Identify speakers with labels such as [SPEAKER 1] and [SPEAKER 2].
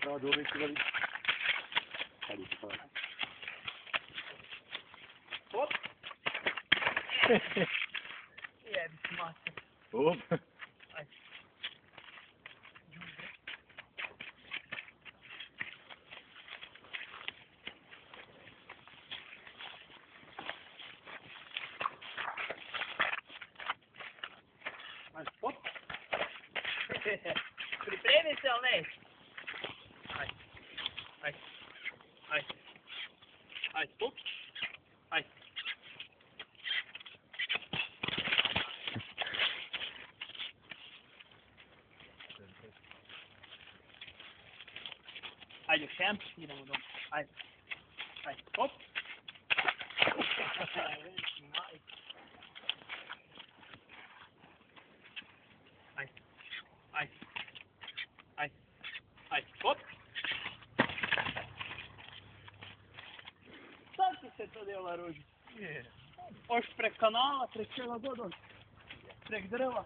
[SPEAKER 1] Não, deu bem ali. Ali, fora.
[SPEAKER 2] Opa! É, bicho massa.
[SPEAKER 1] Opa!
[SPEAKER 2] Ai. Mas, opa! Pripremi se, ali ne? Aj. Aj. Aj. Aj, up. Aj. Ajde, još jedan, idemo doma. Ajde. Ajde, hop. Ajde. Ajde. Ajde. Ajde, hop. Sad ti se to dela ruži. Oš prek kanala, prek čega god, prek drva.